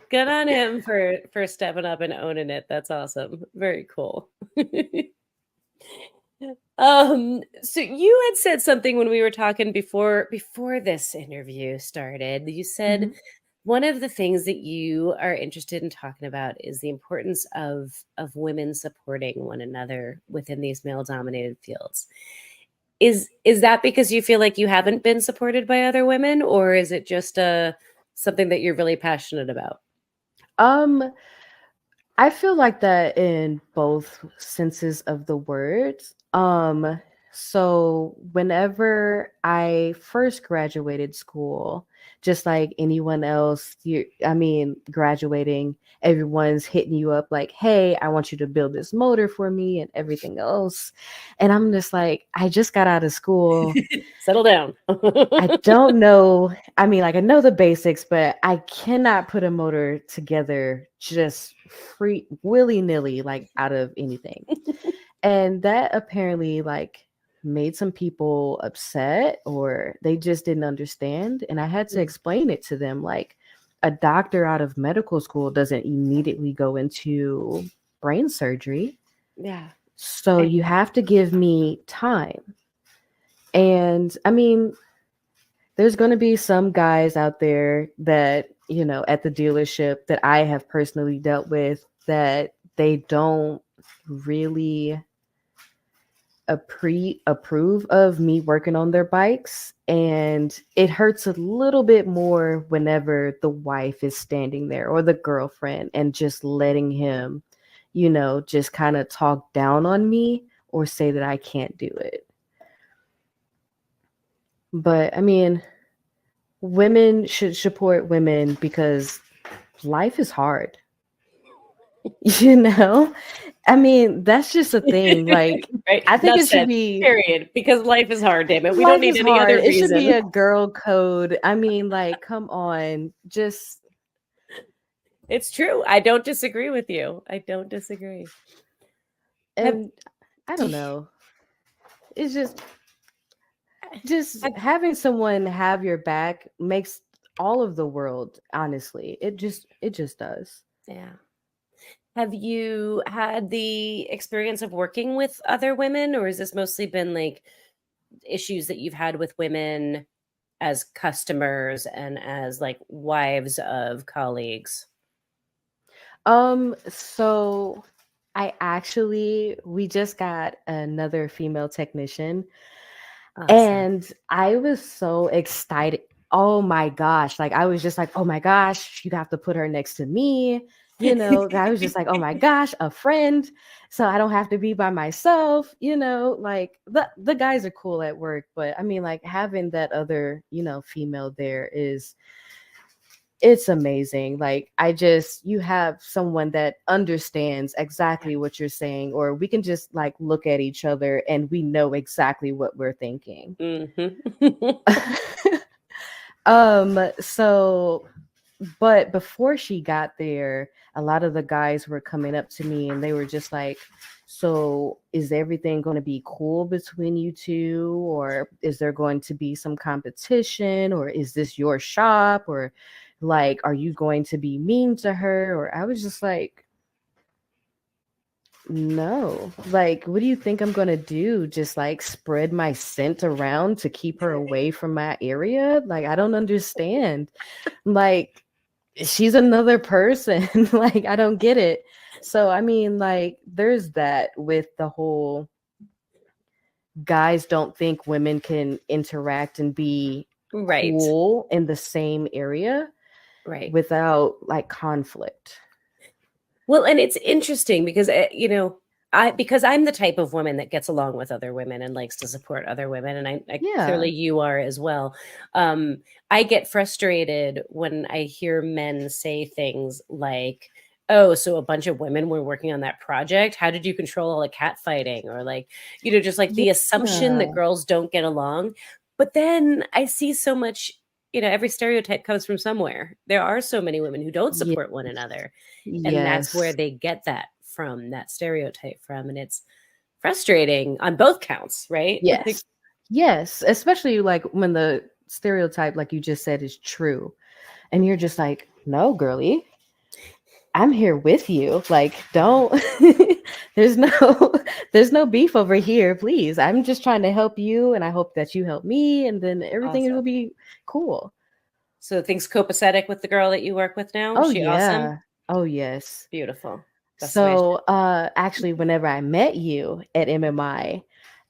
A: Good on him for stepping up and owning it. That's awesome. Very cool. So you had said something when we were talking before this interview started. You said
B: Mhm.
A: one of the things that you are interested in talking about is the importance of women supporting one another within these male dominated fields. Is that because you feel like you haven't been supported by other women, or is it just something that you're really passionate about?
B: Um, I feel like that in both senses of the words. So whenever I first graduated school, just like anyone else, graduating, everyone's hitting you up like, "Hey, I want you to build this motor for me," and everything else. And I'm just like, I just got out of school.
A: Settle down.
B: I don't know. I know the basics, but I cannot put a motor together just free willy nilly, like out of anything. And that apparently made some people upset, or they just didn't understand. And I had to explain it to them like a doctor out of medical school doesn't immediately go into brain surgery.
A: Yeah.
B: So you have to give me time. And there's going to be some guys out there that, at the dealership that I have personally dealt with that they don't really approve of me working on their bikes. And it hurts a little bit more whenever the wife is standing there or the girlfriend and just letting him, just kind of talk down on me or say that I can't do it. But women should support women because life is hard. you know that's just a thing. Like,
A: Right.
B: I think
A: Enough
B: it should
A: said.
B: be
A: Period. Because life is hard, damn it. We don't
B: life
A: need
B: is
A: any
B: hard.
A: other
B: It should be
A: reason.
B: a girl code. Like, come on, just
A: It's true. I don't disagree with you. I don't disagree. Have,
B: and I don't know. It's just
A: have
B: having someone have your back makes all of the world, honestly. It just does.
A: yeah. Have you had the experience of working with other women, or has this mostly been like issues that you've had with women as customers and as like wives of colleagues?
B: So we just got another female technician,
A: Awesome.
B: and I was so excited. Oh my gosh. Like, I was just like, "Oh my gosh, you have to put her next to me." I was just like, "Oh my gosh, a friend. So I don't have to be by myself." Like, the guys are cool at work, but like having that other, female there It's amazing. Like you have someone that understands exactly what you're saying, or we can just like look at each other and we know exactly what we're thinking. So but before she got there, a lot of the guys were coming up to me and they were just like, so is everything going to be cool between you two? Or is there going to be some competition? Or is this your shop? Or like, are you going to be mean to her? Or I was just like, no. Like, what do you think I'm going to do? Just like spread my scent around to keep her away from my area? Like, I don't understand. Like, she's another person. Like, I don't get it. So I mean, like, there's that with the whole guys don't think women can interact and be cool in the same area without like conflict.
A: Well, and it's interesting because because I'm the type of woman that gets along with other women and likes to support other women, and I clearly you are as well. I get frustrated when I hear men say things like, "Oh, so a bunch of women were working on that project. How did you control all the cat fighting?" Or like, just like the assumption that girls don't get along. But then I see so much. Every stereotype comes from somewhere. There are so many women who don't support one another. And that's where they get that from, that stereotype from. And it's frustrating on both counts, right?
B: Yes. Yes. Especially like when the stereotype, like you just said, is true. And you're just like, no, girly, I'm here with you. Like, don't there's no beef over here, please. I'm just trying to help you and I hope that you help me and then everything will be cool.
A: So things copacetic with the girl that you work with now? Is she awesome?
B: Oh yes.
A: Beautiful.
B: That's so actually whenever I met you at MMI,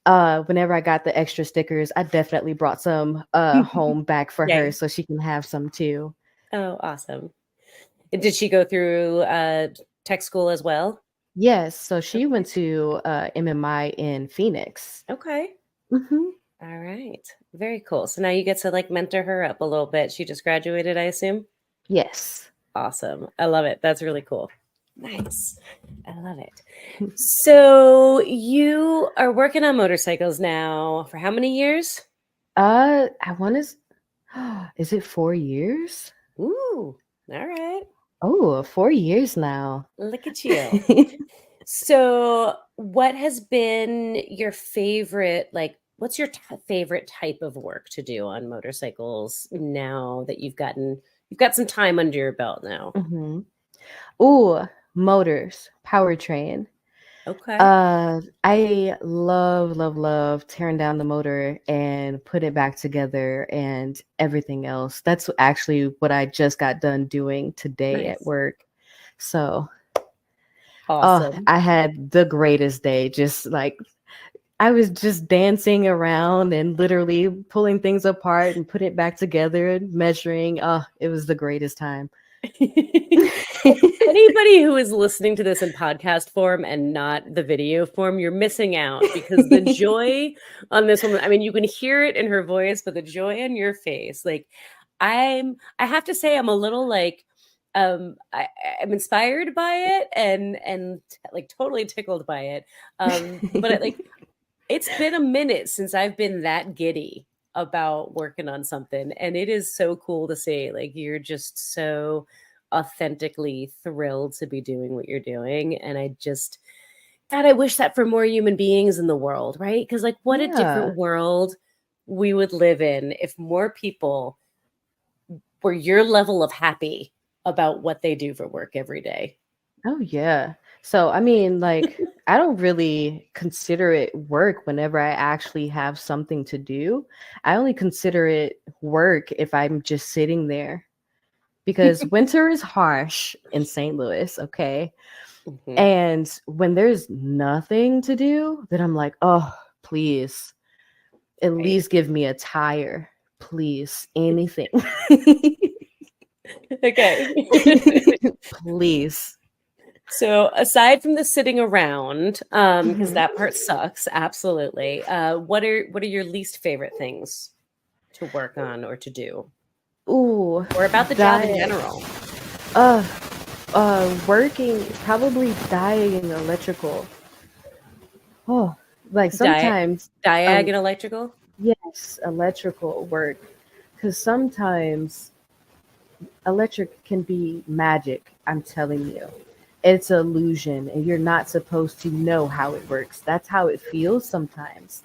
B: whenever I got the extra stickers, I definitely brought some home back for her so she can have some too.
A: Oh, awesome. Did she go through tech school as well?
B: Yes. So she went to MMI in Phoenix.
A: Okay.
B: Mm-hmm.
A: All right. Very cool. So now you get to like mentor her up a little bit. She just graduated, I assume?
B: Yes.
A: Awesome. I love it. That's really cool. Nice. I love it. So you are working on motorcycles now for how many years?
B: I want to, is it 4 years?
A: Ooh, all right.
B: Oh, 4 years now.
A: Look at you. So what has been your favorite, like, what's your favorite type of work to do on motorcycles now that you've got some time under your belt now?
B: Mm-hmm. Ooh, motors, powertrain.
A: Okay.
B: I love tearing down the motor and put it back together and everything else. That's actually what I just got done doing today at work. So,
A: awesome.
B: I had the greatest day. Just like I was just dancing around and literally pulling things apart and putting it back together and measuring. It was the greatest time.
A: Anybody who is listening to this in podcast form and not the video form, you're missing out because the joy on this woman, I mean, you can hear it in her voice, but the joy on your face, like I have to say I'm a little like I'm inspired by it and like totally tickled by it. But it's been a minute since I've been that giddy about working on something, and it is so cool to see. Like, you're just so authentically thrilled to be doing what you're doing, and God, I wish that for more human beings in the world, right? Because like, what a different world we would live in if more people were your level of happy about what they do for work every day.
B: Oh yeah. So I mean, like, I don't really consider it work whenever I actually have something to do. I only consider it work if I'm just sitting there. Because winter is harsh in St. Louis, okay?
A: Mm-hmm.
B: And when there's nothing to do, then I'm like, oh, please, at least give me a tire. Please, anything.
A: Okay.
B: Please.
A: So aside from the sitting around, because that part sucks, absolutely. What are your least favorite things to work on or to do?
B: Ooh,
A: or about the job in
B: diet.
A: general?
B: Uh, Working, probably dyeing electrical. Oh, like sometimes,
A: Diag
B: uh,
A: and electrical?
B: yes, electrical work. Because sometimes electric can be magic, I'm telling you. It's illusion, and you're not supposed to know how it works. That's how it feels sometimes.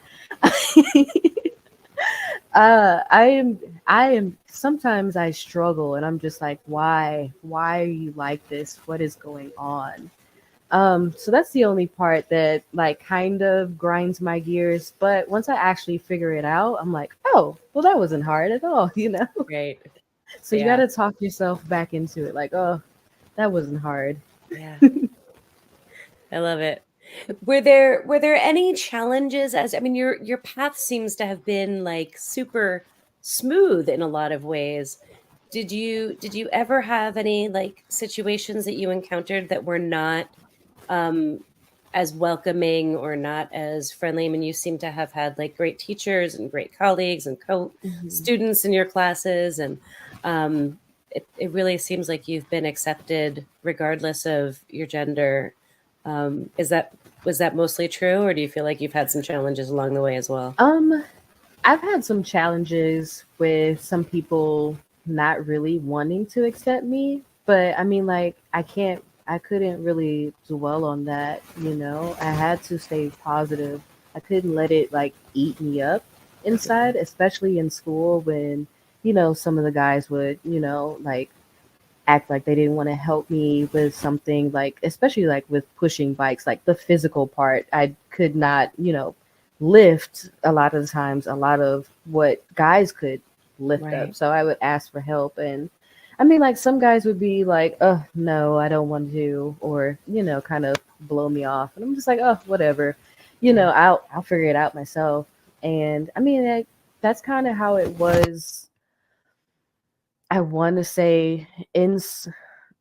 B: Sometimes I struggle and I'm just like, why are you like this? What is going on? So that's the only part that like kind of grinds my gears. But once I actually figure it out, I'm like, oh, well, that wasn't hard at all, you know?
A: Right.
B: So you got
A: Yeah.
B: to talk yourself back into it. Like, oh, that wasn't hard.
A: Yeah. I love it. Were there any challenges as I mean your path seems to have been like super smooth in a lot of ways. Did you ever have any like situations that you encountered that were not um as welcoming or not as friendly? I mean, you seem to have had like great teachers and great colleagues and co
B: Mhm.
A: students in your classes and it really seems like you've been accepted regardless of your gender. Is that was that mostly true, or do you feel like you've had some challenges along the way as well?
B: Um, I've had some challenges with some people not really wanting to accept me, but I mean, like, I couldn't really dwell on that, you know? I had to stay positive. I couldn't let it, like, eat me up inside, especially in school when, some of the guys would, like, act like they didn't want to help me with something, like especially like with pushing bikes, like the physical part I could not, lift a lot of the times a lot of what guys could lift up.
A: Right.
B: So I would ask for help, and I mean, like, some guys would be like, oh no, I don't want to, or kind of blow me off, and I'm just like, oh, whatever,
A: Yeah.
B: I'll figure it out myself. And I mean, like, that's kind of how it was. I want to say in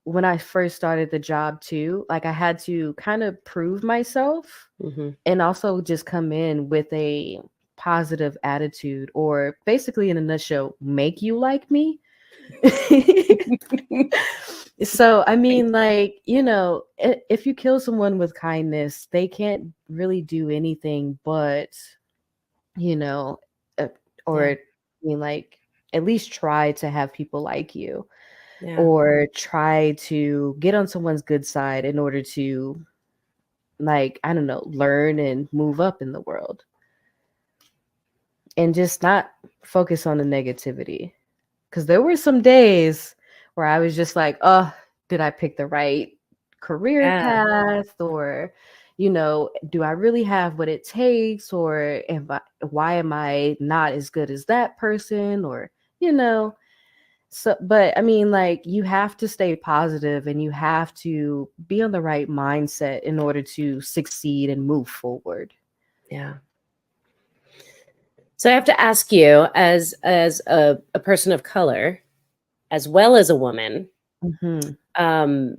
B: when I first started the job too, like, I had to kind of prove myself
A: Hmm.
B: and also just come in with a positive attitude, or basically, in a nutshell, make you like me. So, I mean, like, if you kill someone with kindness, they can't really do anything but, you know, uh, or
A: Yeah.
B: I mean, like, at least try to have people like you,
A: Yeah.
B: or try to get on someone's good side in order to, like, I don't know, learn and move up in the world, and just not focus on the negativity. Because there were some days where I was just like, oh, did I pick the right career
A: Yeah.
B: path? Or, do I really have what it takes? Or why am I not as good as that person? Or, you know, So, but I mean, like, you have to stay positive and you have to be on the right mindset in order to succeed and move forward.
A: Yeah. So I have to ask you, as a person of color, as well as a woman,
B: Hmm.
A: um,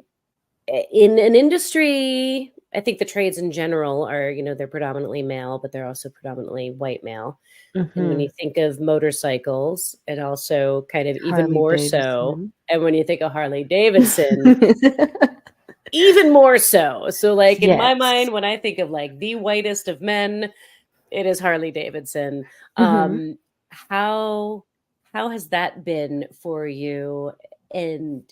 A: in an industry, I think the trades in general are, they're predominantly male, but they're also predominantly white male. And when
B: Hmm.
A: you think of motorcycles, it also kind of even
B: Harley
A: more so.
B: Davidson.
A: And when you think of Harley Davidson, even more so. So, like in my
B: Yes.
A: mind, when I think of like the whitest of men, it is Harley Davidson.
B: Hmm.
A: Um, how how has that been for you? And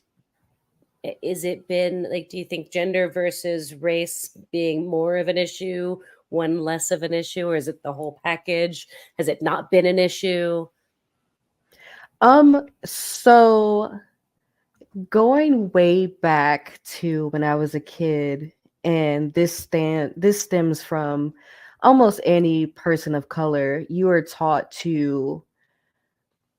A: is it been like, do you think gender versus race being more of an issue, one less of an issue, or is it the whole package? Has it not been an issue?
B: So going way back to when I was a kid, and this stems from almost any person of color, you are taught to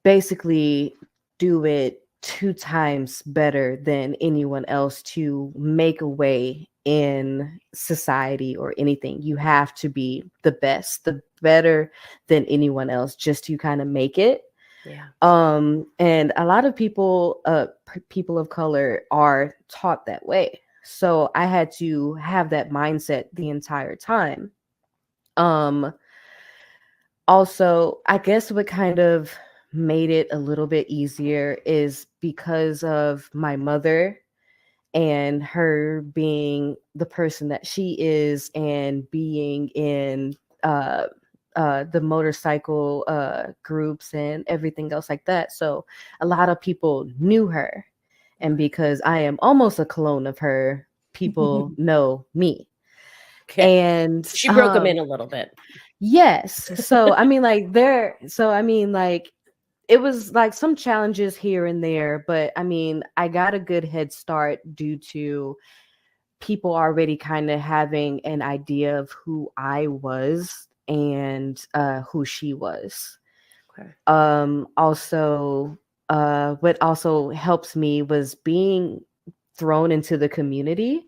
B: basically do it two times better than anyone else to make a way in society or anything. You have to be the best, the better than anyone else, just to kind of make it.
A: Yeah.
B: And a lot of people, people of color, are taught that way. So I had to have that mindset the entire time. Um, Also, I guess what kind of made it a little bit easier is because of my mother and her being the person that she is and being in uh, the motorcycle groups and everything else like that. So a lot of people knew her. And because I am almost a clone of her, people know me.
A: Okay.
B: And
A: She broke them in a little bit.
B: yes. So I mean like it was like some challenges here and there, but I mean, I got a good head start due to people already kind of having an idea of who I was and who she was.
A: Okay.
B: Also, what also helps me was being thrown into the community.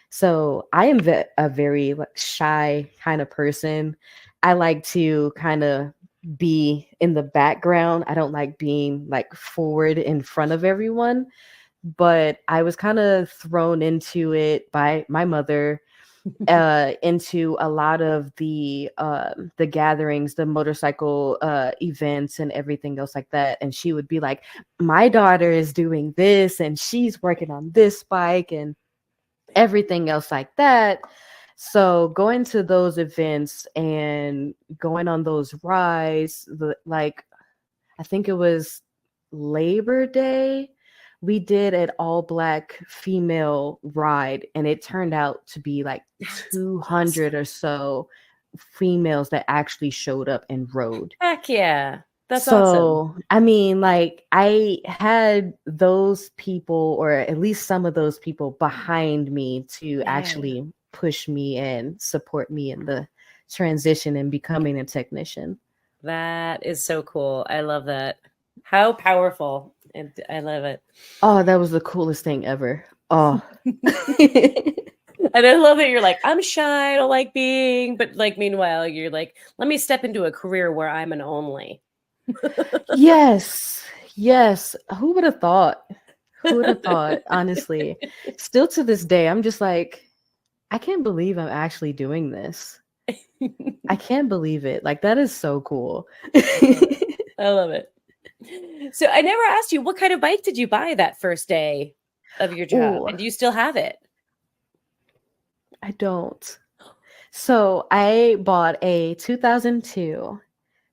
B: So I am a very like, shy kind of person. I like to kind of be in the background. I don't like being like forward in front of everyone, but I was kind of thrown into it by my mother, into a lot of the gatherings, the motorcycle events and everything else like that. And she would be like, my daughter is doing this and she's working on this bike and everything else like that. So going to those events and going on those rides, like I think it was Labor Day, we did an all black female ride, and it turned out to be like
A: That's
B: 200
A: awesome.
B: or so females that actually showed up and rode.
A: Heck yeah. That's awesome.
B: So, I mean, like, I had those people, or at least some of those people, behind me to
A: Yeah.
B: actually push me and support me in the transition and becoming a technician.
A: That is so cool. I love that. How powerful. And I love it.
B: Oh, that was the coolest thing ever. Oh.
A: And I love that you're like, I'm shy, I don't like being, but like meanwhile, you're like, let me step into a career where I'm an only.
B: Yes. Yes. Who would have thought? Who would have thought, honestly? Still to this day, I'm just like, I can't believe I'm actually doing this. I can't believe it. Like, that is so cool.
A: I love it. So I never asked you, what kind of bike did you buy that first day of your job?
B: Oh,
A: And do you still have it?
B: I don't. So I bought a 2002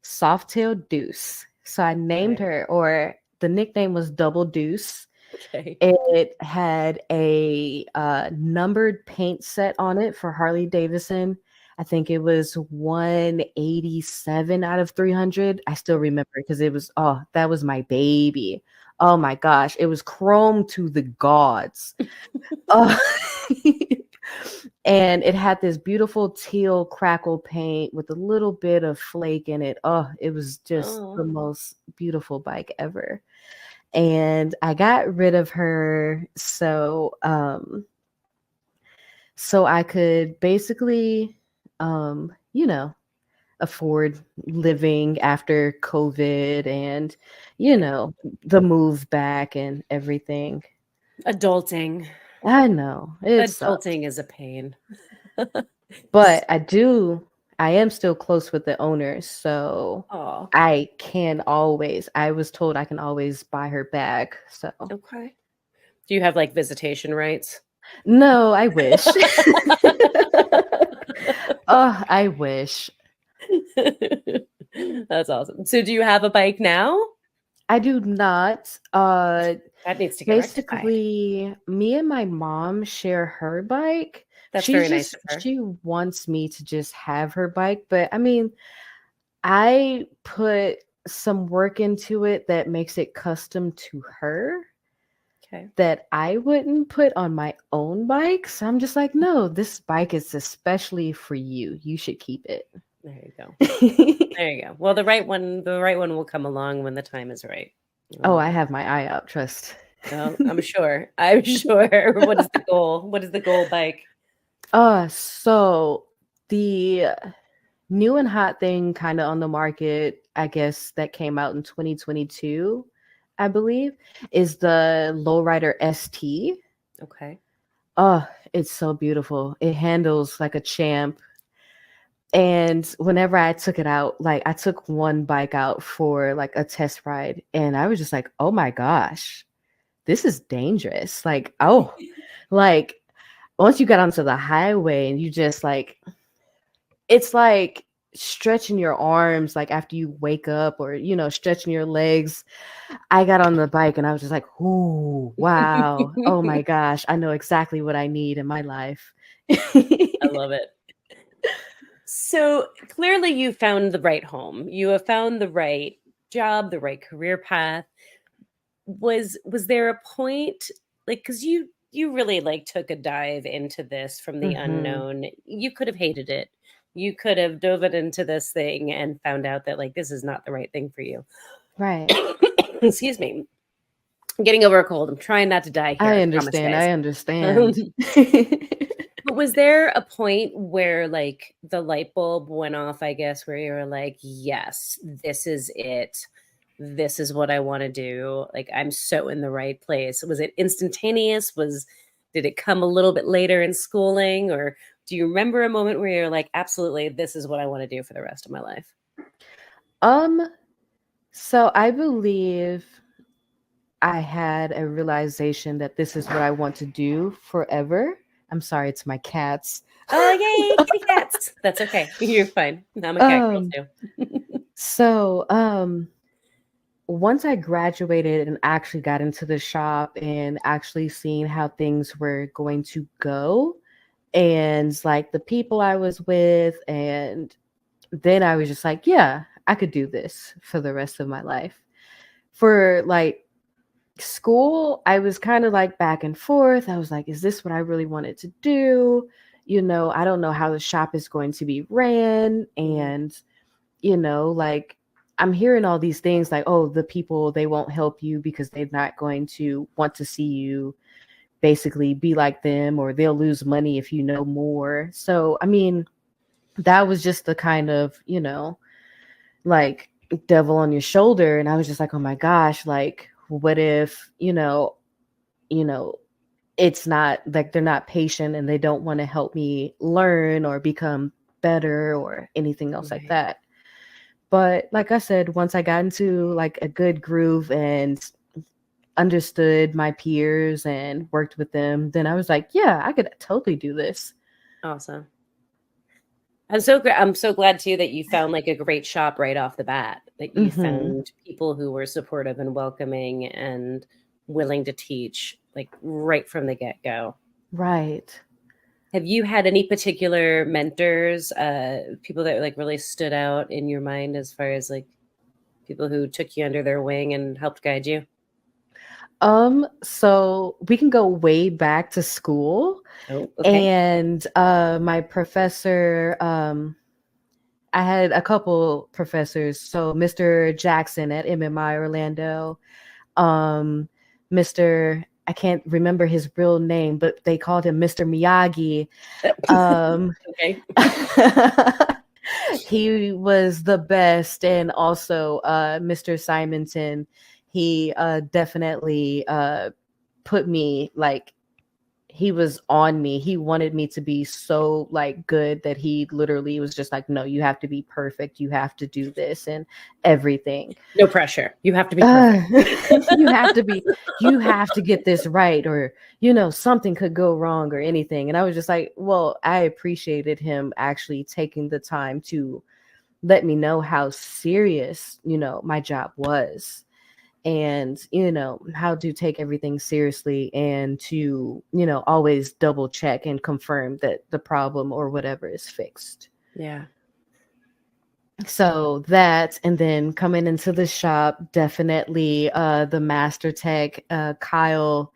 B: Softail Deuce. So I named
A: Okay.
B: her, or the nickname was Double Deuce.
A: Okay.
B: It had a numbered paint set on it for Harley Davidson. I think it was 187 out of 300. I still remember because it was, oh, that was my baby. Oh my gosh. It was chrome to the gods. Oh. And it had this beautiful teal crackle paint with a little bit of flake in it. Oh, it was just the
A: Oh.
B: most beautiful bike ever. And I got rid of her so I could basically you know, afford living after COVID and the move back and everything.
A: Adulting.
B: I know it sucks.
A: Adulting is a pain.
B: But I am still close with the owners, so
A: Oh,
B: I was told I can always buy her back. So
A: okay. Do you have like visitation rights?
B: no, I wish. Oh, I wish.
A: That's awesome. So do you have a bike now?
B: I do not.
A: That needs to get rectified.
B: Basically, me and my mom share her bike.
A: That's very nice of her.
B: She wants me to just have her bike, but I mean, I put some work into it that makes it custom to her
A: Okay.
B: that I wouldn't put on my own bike. So I'm just like, no, this bike is especially for you. You should keep it.
A: There you go. There you go. Well, the right one will come along when the time is right.
B: Oh, I have my eye out, trust.
A: Oh, I'm sure. I'm sure. What is the goal? What is the goal bike?
B: So the new and hot thing kind of on the market, I guess that came out in 2022, I believe, is the Lowrider ST.
A: Okay.
B: Oh, it's so beautiful. It handles like a champ. And whenever I took it out, like I took one bike out for like a test ride, and I was just like, oh my gosh, this is dangerous. Like, oh, like once you got onto the highway and you just like, it's like stretching your arms like after you wake up, or stretching your legs. I got on the bike and I was just like, ooh, wow, oh my gosh, I know exactly what I need in my life.
A: I love it. So clearly you found the right home. You have found the right job, the right career path. Was there a point, like, because you really like took a dive into this from the unknown. You could have hated it. You could have dove it into this thing and found out that like this is not the right thing for you.
B: Right.
A: Excuse me. I'm getting over a cold. I'm trying not to die here.
B: I
A: I promise,
B: understand.
A: guys.
B: I understand.
A: But was there a point where like the light bulb went off, I guess, where you were like, yes, this is it. This is what I want to do. Like I'm so in the right place. Was it instantaneous? Did it come a little bit later in schooling? Or do you remember a moment where you're like, absolutely, this is what I want to do for the rest of my life?
B: So I believe I had a realization that this is what I want to do forever. I'm sorry, it's my cats.
A: Oh, yay, kitty cats. That's okay. You're fine. I'm a cat girl too.
B: So, once I graduated and actually got into the shop and actually seeing how things were going to go, and like the people I was with, and then I was just like, yeah, I could do this for the rest of my life. For like school, I was kind of like back and forth. I was like, is this what I really wanted to do? I don't know how the shop is going to be ran. And, like I'm hearing all these things like, oh, the people, they won't help you because they're not going to want to see you basically be like them, or they'll lose money if you know more. So, I mean, that was just the kind of, like devil on your shoulder. And I was just like, oh my gosh, like, what if, it's not like they're not patient and they don't want to help me learn or become better or anything else like that. But like I said, once I got into like a good groove and understood my peers and worked with them, then I was like, yeah, I could totally do this.
A: Awesome. I'm so glad too that you found like a great shop right off the bat, that you found people who were supportive and welcoming and willing to teach like right from the get-go.
B: Right.
A: Have you had any particular mentors, people that like really stood out in your mind as far as like people who took you under their wing and helped guide you?
B: So we can go way back to school.
A: Oh, okay.
B: And my professor, I had a couple professors. So Mr. Jackson at MMI Orlando, Mr. I can't remember his real name, but they called him Mr. Miyagi.
A: Okay.
B: He was the best. And also Mr. Simonton, he definitely put me like, he was on me. He wanted me to be so like good that he literally was just like, no, you have to be perfect. You have to do this and everything.
A: No pressure. You have to be perfect.
B: You have to get this right, or, something could go wrong or anything. And I was just like, well, I appreciated him actually taking the time to let me know how serious, my job was. And how to take everything seriously, and to always double check and confirm that the problem or whatever is fixed.
A: Yeah.
B: So that, and then coming into the shop, definitely the master tech, Kyle,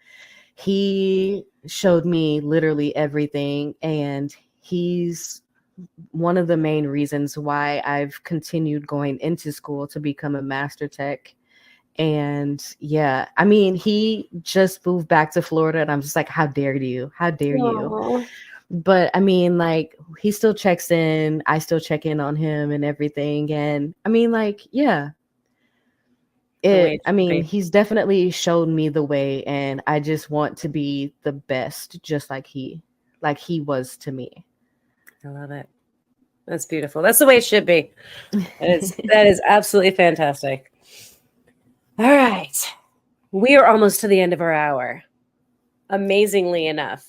B: he showed me literally everything, and he's one of the main reasons why I've continued going into school to become a master tech. And yeah, I mean, he just moved back to Florida, and I'm just like, how dare you? How dare you? But I mean, like, he still checks in. I still check in on him and everything. And I mean, like, yeah, he's definitely shown me the way, and I just want to be the best, just like he was to me.
A: I love it. That's beautiful. That's the way it should be. That is absolutely fantastic. All right. We are almost to the end of our hour. Amazingly enough.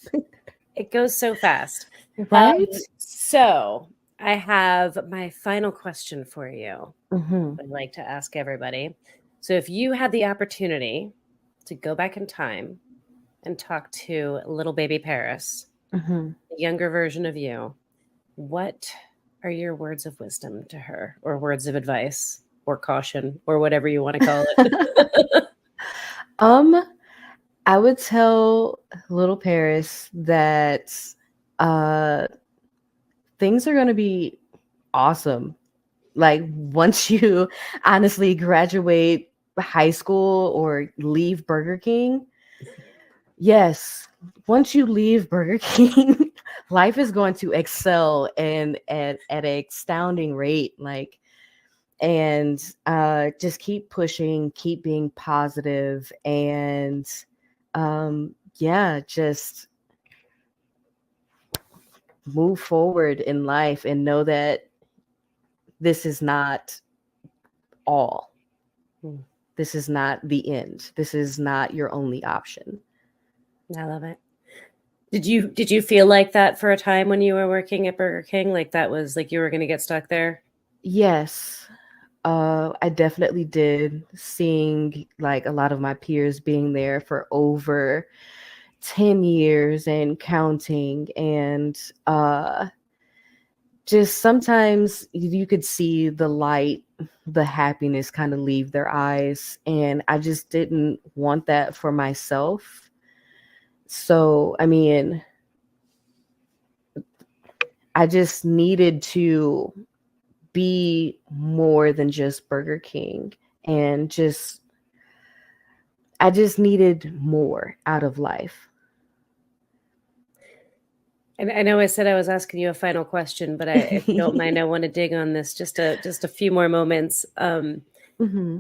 A: It goes so fast.
B: Right?
A: So I have my final question for you.
B: Mm-hmm.
A: I'd like to ask everybody. So if you had the opportunity to go back in time and talk to little baby Paris,
B: Mm-hmm.
A: the younger version of you, what are your words of wisdom to her, or words of advice, or caution, or whatever you want to call it?
B: um, I would tell little Paris that uh things are gonna be awesome. Like once you honestly graduate high school or leave Burger King, yes, once you leave Burger King, life is going to excel and at an astounding rate. Like, and just keep pushing, keep being positive, and yeah, just move forward in life and know that this is not all. This is not the end. This is not your only option.
A: I love it. Did you feel like that for a time when you were working at Burger King? Like that was like you were going to get stuck there?
B: Yes, I definitely did. Seeing like a lot of my peers being there for over 10 years and counting, and just sometimes you could see the light, the happiness kind of leave their eyes, and I just didn't want that for myself. So, I mean, I just needed to be more than just Burger King, and I just needed more out of life.
A: And I know I said I was asking you a final question, but if you don't mind, I want to dig on this just a few more moments.
B: Mm-hmm.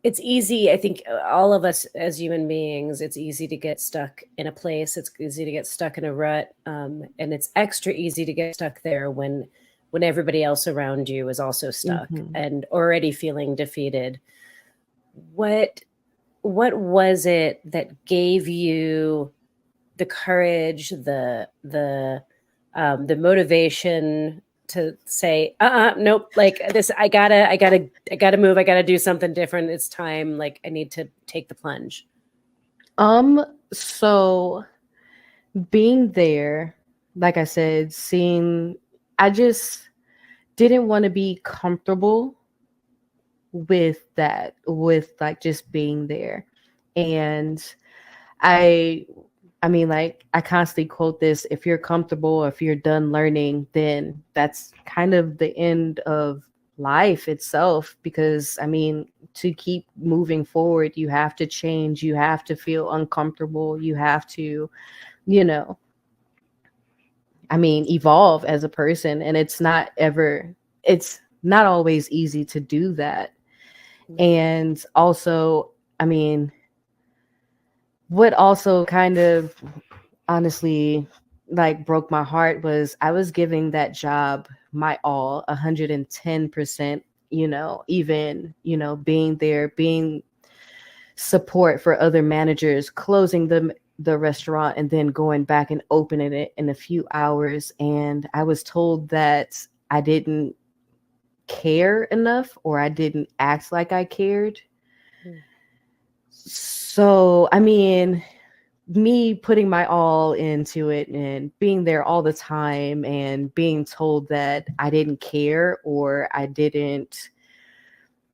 A: It's easy, I think, all of us as human beings, it's easy to get stuck in a place. It's easy to get stuck in a rut, and it's extra easy to get stuck there when everybody else around you is also stuck
B: Mm-hmm.
A: and already feeling defeated. What what was it that gave you the courage, the motivation to say, nope, like this, I gotta move, I gotta do something different. It's time. Like I need to take the plunge.
B: So being there, like I said, I just didn't want to be comfortable with that, with like just being there. And I I mean, like, I constantly quote this: if you're comfortable, if you're done learning, then that's kind of the end of life itself. Because, I mean, to keep moving forward, you have to change, you have to feel uncomfortable, you have to, you know, I mean, evolve as a person. And it's not always easy to do that. And also, I mean, what also kind of honestly like broke my heart was I was giving that job my all, 110%, even, being there, being support for other managers, closing the restaurant and then going back and opening it in a few hours. And I was told that I didn't care enough, or I didn't act like I cared. So, I mean, me putting my all into it and being there all the time and being told that I didn't care, or I didn't,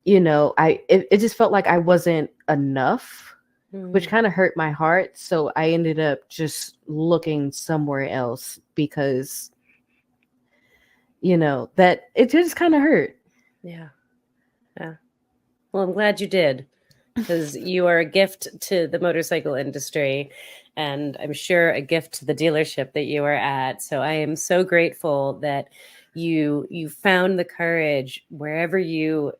B: it just felt like I wasn't enough, which kind of hurt my heart. So I ended up just looking somewhere else because, that it just kind of hurt.
A: Yeah. Yeah. Well, I'm glad you did, because you are a gift to the motorcycle industry, and I'm sure a gift to the dealership that you are at. So I am so grateful that you found the courage wherever you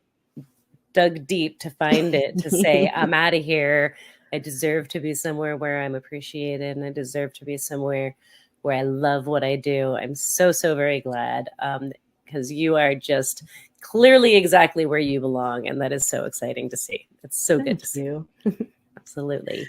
A: dug deep to find it, to say, I'm out of here. I deserve to be somewhere where I'm appreciated, and I deserve to be somewhere where I love what I do. I'm so very glad, because you are just clearly exactly where you belong, and that is so exciting to see. It's so good to see. Absolutely.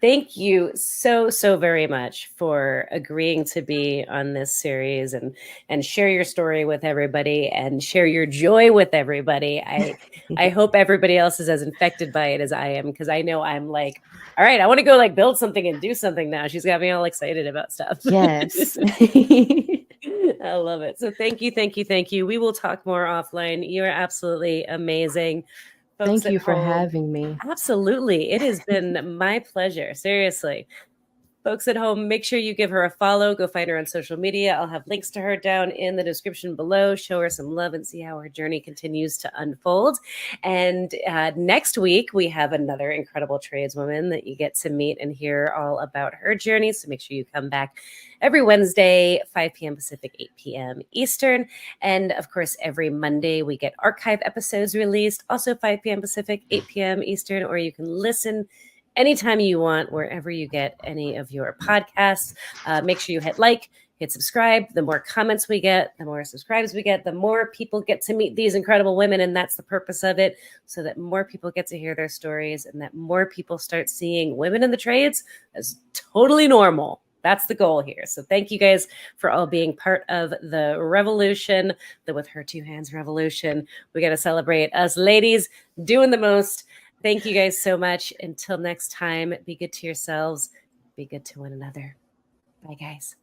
A: Thank you so very much for agreeing to be on this series and share your story with everybody and share your joy with everybody. I hope everybody else is as infected by it as I am, because I know I'm like, all right, I want to go like build something and do something now. She's got me all excited about stuff.
B: Yes.
A: I love it. So thank you. We will talk more offline. You are absolutely amazing. Folks
B: Thank you for
A: home,
B: having me.
A: absolutely. It has been my pleasure. Seriously. Folks at home, make sure you give her a follow. Go find her on social media. I'll have links to her down in the description below. Show her some love and see how her journey continues to unfold. And next week, we have another incredible tradeswoman that you get to meet and hear all about her journey. So make sure you come back every Wednesday, 5 p.m. Pacific, 8 p.m. Eastern. And of course, every Monday, we get archive episodes released, also 5 p.m. Pacific, 8 p.m. Eastern, or you can listen anytime you want, wherever you get any of your podcasts. Make sure you hit subscribe. The more comments we get, the more subscribes we get, the more people get to meet these incredible women. And that's the purpose of it, so that more people get to hear their stories and that more people start seeing women in the trades as totally normal. That's the goal here. So thank you guys for all being part of the revolution, the With Her Two Hands revolution. We got to celebrate us ladies doing the most. Thank you guys so much. Until next time, be good to yourselves. Be good to one another. Bye, guys.